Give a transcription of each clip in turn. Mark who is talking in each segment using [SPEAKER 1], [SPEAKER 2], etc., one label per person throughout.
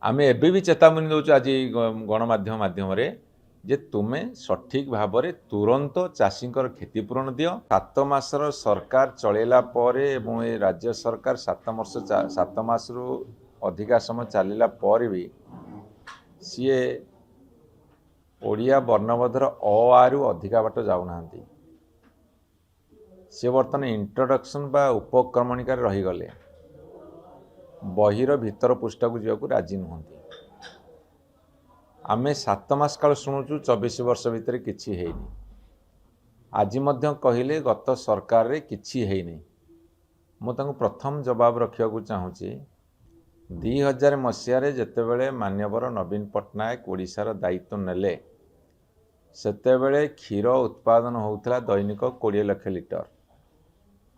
[SPEAKER 1] आमे एबे भी चेतावनी दौचु आज गणमाध्यम माध्यम जे तुमे सठिक भाव में तुरंत चाषींकर क्षतिपूरण दियो। 7 मासर सरकार चलेला परे एवं ए राज्य सरकार 7 मास रु अधिका समय चलला पर भी सीए ओडिया वर्णबोधर अ आ रु अधिका बाट जाऊना सी बर्तमान इंट्रोडक्शन बा उपक्रमणिकार रहीगले बहिर भीतर पृष्ठा को जावाक राजी नुहति। आमे 7 मास काल शुणुचु 24 वर्ष भितर किछि हेइनी। आज मध्य कहिले गत सरकार रे किछि हेइनी। मु तांको प्रथम जवाब रखिया को चाहूची 2000 मसीह रे जेतेबेले मान्यवर नवीन पटनायक ओडिशार दायित्व नेले सेतेबेले क्षीर उत्पादन होउतला दैनिक 20 लाख लिटर।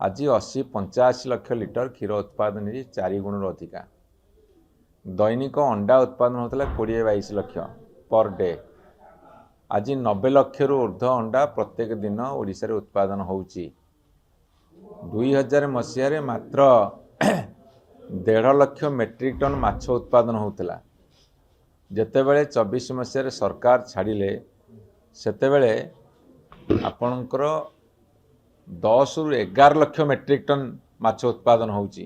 [SPEAKER 1] आज 80-85 लाख लिटर क्षीर उत्पादन 4 गुण अधिका। दैनिक अंडा उत्पादन होता 20-22 लाख पर डे। आज 90 लाख रु ऊर्ध्व अंडा प्रत्येक दिन ओडिशा रे उत्पादन होउची। 2000 मसीह रे मात्र 1.5 लाख मेट्रिक टन माछ उत्पादन होउतला। जेतेबेले 24 मसीह रे सरकार छाड़िले सेतेबेले आपणकर 10 रु 11 लाख मेट्रिक टन माछ उत्पादन होउची।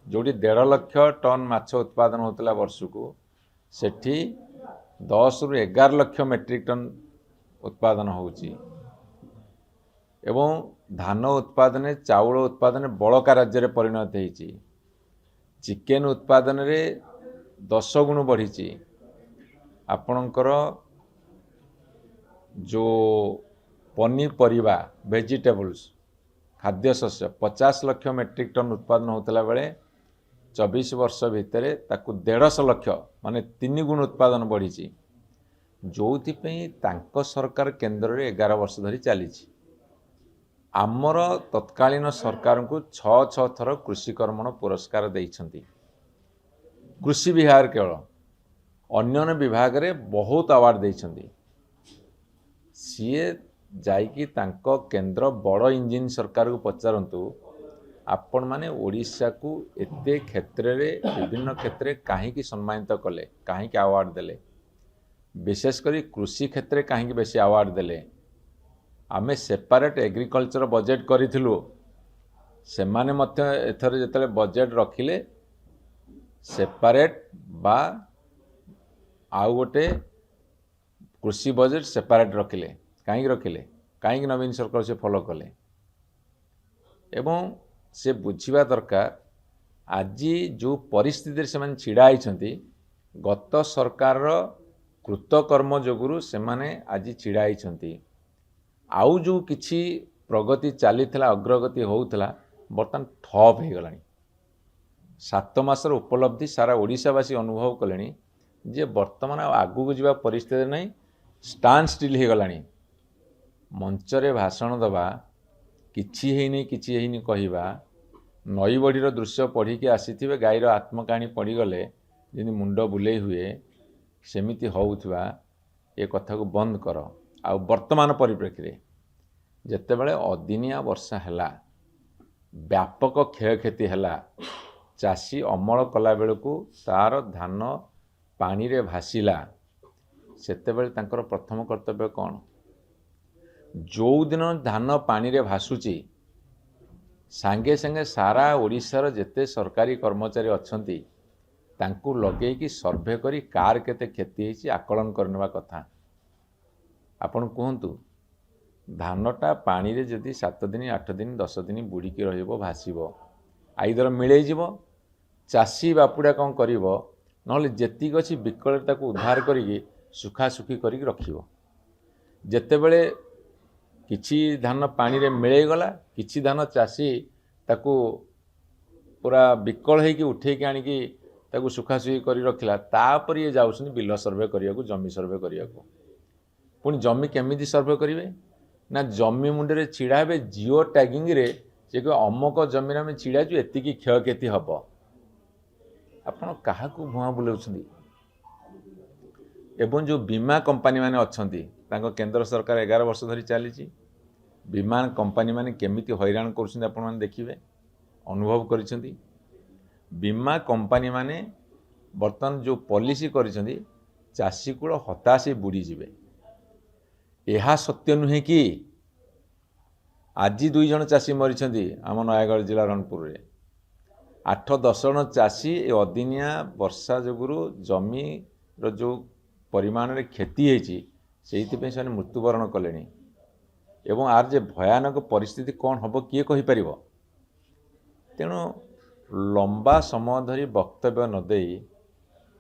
[SPEAKER 1] जोड़ी 1.5 लाख टन माछ उत्पादन होता वर्ष को सेठी 10 रु 11 लाख मेट्रिक टन उत्पादन होउची। एवं धान उत्पादन चाउल उत्पादन बड़का राज्य रे परिणत होईची। चिकेन उत्पादन रे 10 गुण बढ़ी। आपणकर जो पनीपरिया वेजिटेबल्स खाद्य शस्य 50 लाख मेट्रिक टन उत्पादन होता बेले 24 वर्ष भितर ताकू 150 लाख माने 3 गुण उत्पादन बढ़ी। जो सरकार केंद्र रे 11 वर्ष धरी चली। आमर तत्कालीन सरकार को 6 थर कृषि कर्मण पुरस्कार देइछंती। कृषि विभाग केवल अन्य विभाग रे बहुत अवार्ड देइछंती। सीए जाइकी तांको केंद्र बड़ इंजिन सरकार को पचारंतु आपण माने ओडिशा को एते क्षेत्र रे विभिन्न क्षेत्र रे काहेकि सम्मानित कले, काहेकि अवार्ड देले, विशेष करी कृषि क्षेत्र रे काहेकि बेसी अवार्ड देले। आमे सेपरेट एग्रीकल्चर बजेट करिथिलु। से माने मध्य एथर जेतले बजेट रखिले सेपरेट बा आउ गोटे कृषि बजेट सेपरेट रखिले। काहेकि रखिले, काहेकि नवीन सरकार से फॉलो कले एवं से बुझिबा दरकार। आज जो परिस्थिति से छिड़ा होती गत सरकार कृतकर्म जोगुरु से माने आज छिड़ा होती। आउ जो किछि प्रगति चली अग्रगति होउतला बर्तमान ठप हो गलानी। 7 मासर उपलब्धि सारा ओडिशावासी अनुभव कलेनी जे वर्तमान आगु को जीवा परिस्थिति नहीं, स्टांड स्टिल हो गलानी। मंचरे भाषण दबा किछि हेइनी किछि हेइनी कहिबा, नई बड़ीर दृश्य पढ़ी के आसीथिबे गाईर आत्मकाहानी पढ़ीगले जिनि मुंड बुलेई हुए सेमिति होउथबा ए कथा को बंद कर। आ वर्तमान परिप्रेक्षी रे जेतेबेले अदिनिया वर्षा हैला, व्यापक क्षयक्षति हैला, चाषी अमल कला बेलू तार धान पानी रे भासीला, सेतेबेले तांकर प्रथम कर्तव्य कौन? जो दिन धान पानी रे भासुची सांगे सांगे सारा ओडिशार जेते सरकारी कर्मचारी अछंती तांकू लगे कि सर्वे करी कार केते क्षति होईची आकलन करनेवा कथा। आपण कहंतु धानटा पानी रे जदि 7 दिन 8 दिन 10 दिन बुड़ी के रहिबो भासीबो आईदर मिलई जीवो, चाषी बापुड़ा कौन करिवो नहले जेतिक अछि बिकल ताकू उद्धार करिके सुखा सुखी करिके रखिवो। जेतेबेले किछि धान पानी रे मिलई गला, किछि धान चाषी ताकू पूरा विकल होइके उठेइके आनिकी ताकू सुखासुखी करी रखिला, तापर ये जाउछन बिल सर्वे करियाकू, जमी सर्वे करियाकू। पुणी जमी केमिति सर्वे करिवे ना, जमी मुंडे रे छिड़ा हेबे जिओ टैगिंग रे जे को अमक जमी रे छिड़ा छु एतिकी क्षयक्षति हबो। आपण काहाकू भुआ बुलाउछंदी? एवं जो बीमा कंपनी माने अछंती तांको केंद्र सरकार 11 वर्ष धरी चली। बीमा कंपनी माने केमिति हैरान करछंदी आपण माने देखिबे, अनुभव करिसंती। बीमा कंपनी माने बर्तमान जो पॉलिसी करिसेंती चाषी कूल हताश बुड़ीजे यह सत्य नुहे कि आज 2 जन चाषी मरी आम नयागढ़ जिला रणपुर में 8-10 जन चाषी अदिनिया वर्षा जोगुरु जमी जो परिमाण रे क्षति होती मृत्युवरण कले एवं आर जे भयानक परिस्थिति कौन हम किए कहीपर तेणु लंबा समय धरी वक्तव्य नदे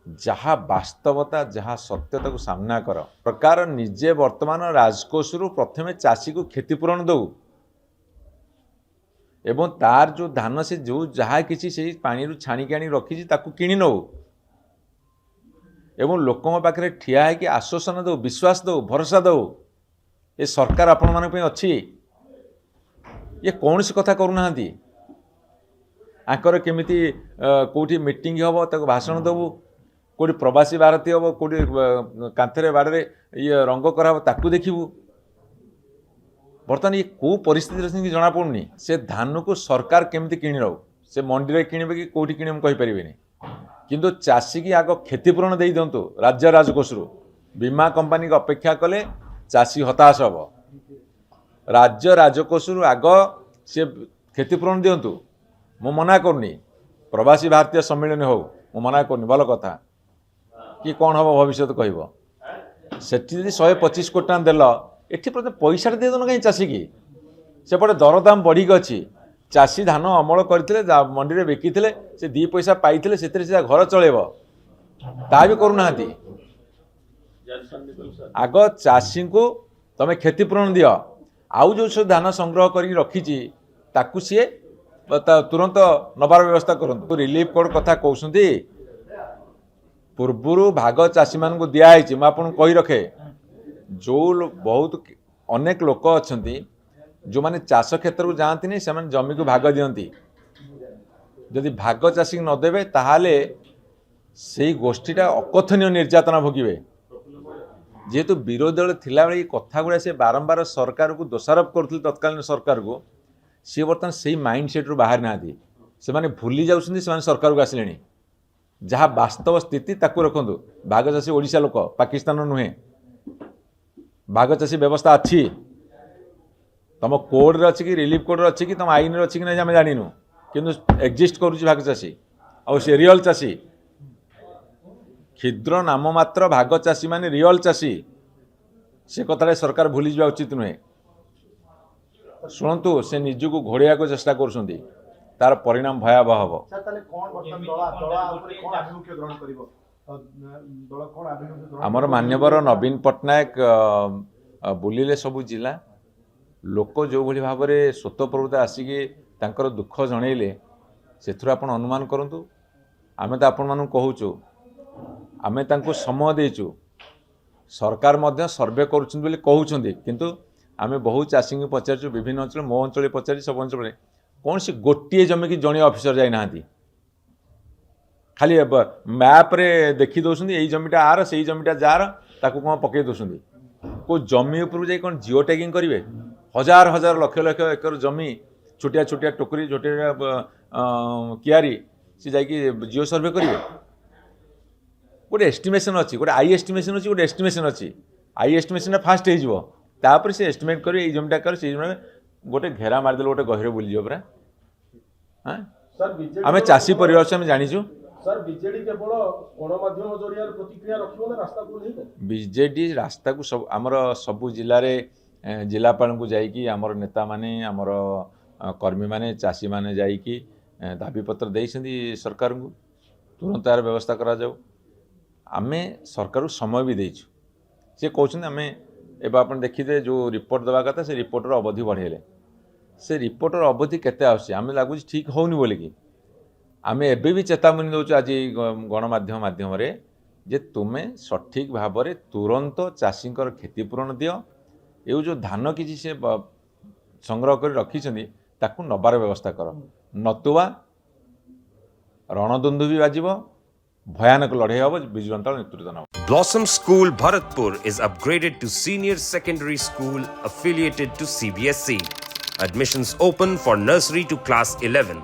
[SPEAKER 1] जहाँ वास्तवता जहाँ सत्यता को सामना कर सरकार निजे वर्तमान राजकोष प्रथमे चाषी को क्षतिपूरण दौ एवं तार जो धान से जो जहाँ किसी से पानी छाणिकी आनी रखी किणी नौ एवं लोकों पाखे ठिया है कि आश्वासन दो विश्वास दो भरोसा दो ये सरकार आपण मान अच्छी ये कौन सी कथा करूना आकर केमिति कोठी मीटिंग हम ताको भाषण देबू कोठी प्रवासी भारतीय हम कोठी कांथरे बाड़े ये रंग करा ताकू देखिबू बर्तमान ये को परिस्थिति जना पड़ुनी से धान को सरकार केमिति किणी रहो से मंडी रे किणबे कि कोठी किणे हम कहि परिबेनी किंतु चाषी की आग क्षतिपूरण दे दिंतु राज्य राजकोष बीमा कंपनी को अपेक्षा कले चाषी हताश हम राज्य राजकोष आग सी क्षतिपूरण दिंतु मु मना करनी प्रवासी भारतीय सम्मेलन हो मु मना करनी भल कथा कि कौन हम भविष्य कह से 125 कोटी टका देल एटी पैसा दे दन कहीं चाषी की सेपटे दरदाम बढ़ी अच्छी चाषी धान अमल करते मंडी में बिकी से 2 पैसा पाई से घर चलेब ता भी करूना आग चाषी को तमें क्षतिपूरण दियो आउ जो सब धान संग्रह कर रखी ताकू सी तुरंत नबार व्यवस्था करूँ रिलीफ कोड कथा कहते पूर्वर भाग चाषी मान को दिखाई मुझे कही रखे जो बहुत अनेक लोक अच्छा जो माने चाष क्षेत्र को जाती नहीं से जमी को भाग दियंती जदि भाग चाषी नदेवे ताहाले से गोष्ठीटा अकथनीय निर्यातना भोगे जेहेतु विरोधी दल थिला बेले कथा गुड़ा से बारंबार सरकार को दोषारोप करते तत्कालीन सरकार को सी बर्तमान से माइंड सेट रू बाहर ना से माने भूली जाउछन्ती से सरकार को आसिले जहाँ वास्तव स्थिति ताकू रखु भाग चाषी ओडिशा लोक पाकिस्तान नुहे भाग चाषी व्यवस्था अच्छी तुम कोड रे अच्छी कि रिलीफ कोड रे अच्छी कि तुम आईन रे अच्छी कि नहीं आम जानिनु किंतु एक्जिस्ट करुच्ची भाग चाषी आ से रियल चाषी क्षुद्र नाम मात्र भाग चाषी माने रियल चाषी से कथा सरकार भूली जावा उचित नुहे शुणु से निज को घोड़िया को चेष्टा कर तार परिणाम भयावह हम आमर मान्यवर नवीन पट्टनायक बुलिले सबू जिला लोक जो भली भाव में स्वतःप्रवृत्त आसिकी तांकर दुख जनइले से आप अनुमान करूँ आमे तो आपण मानू कहूँ आमे तांको समय देचु सरकार मध्य सर्वे कहते किंतु आमे बहुत चाषी को पचार विभिन्न अंचल मो अंचल पचार सब अंचल कौन सी गोटे जमी की जड़े ऑफिसर जाना खाली मैप रे देखी दौरान यही जमीटा आर से जमीटा जार ताकू कौन पकई दौरान को जमी उपर जा कौन जिओ टैगिंग करेंगे हजार हजार लक्ष लक्ष एकर जमी छोटिया छोटिया टोकरी छोटिया कियारी सी जाकि जिओ सर्वे करेंगे गोटे एस्टिमेशन अच्छी गोटे आई एस्टिमेशन अच्छी गोटे एस्टिमेशन अच्छी आई एस्टिमेशन फास्ट हो तापर से एस्टिमेट कर जमीटा कर गोटे घेरा मारिदेल गोटे गहिर बुलीज पूरा हाँ आम चाषी परिवार से जाचु बीजेडी रास्ता को सब आमर सबू जिले में जिलापाल को जाइकी आमर नेता माने आमर कर्मी माने चाषी माने जाइकी दाबीपत्र देइछन्ती सरकार को तुरंत यार व्यवस्था करा जाऊ आमे सरकार को समय भी देइछु से कहते आमे एवं आप देखिए जो रिपोर्ट देवा कथा से रिपोर्टर अवधि बढ़ेले से रिपोर्टर अवधि केते आछे आमे लागुच ठीक होउनी बोली कि आमे एबे भी चेतावनी दउछु आज गणमाध्यम माध्यम रे जे तुमे सठिक भाव में तुरंत चाषींकर क्षतिपूरण दियो ये जो धान किसी से संग्रह कर रखी ताकू नबार व्यवस्था कर नतुवा रणदुंदुभी बाजिबो भयानक लड़ाई हम बिजु जनता नेतृत्व नब
[SPEAKER 2] Blossom School Bharatpur is upgraded to senior secondary school affiliated to CBSE. Admissions open for nursery to class 11.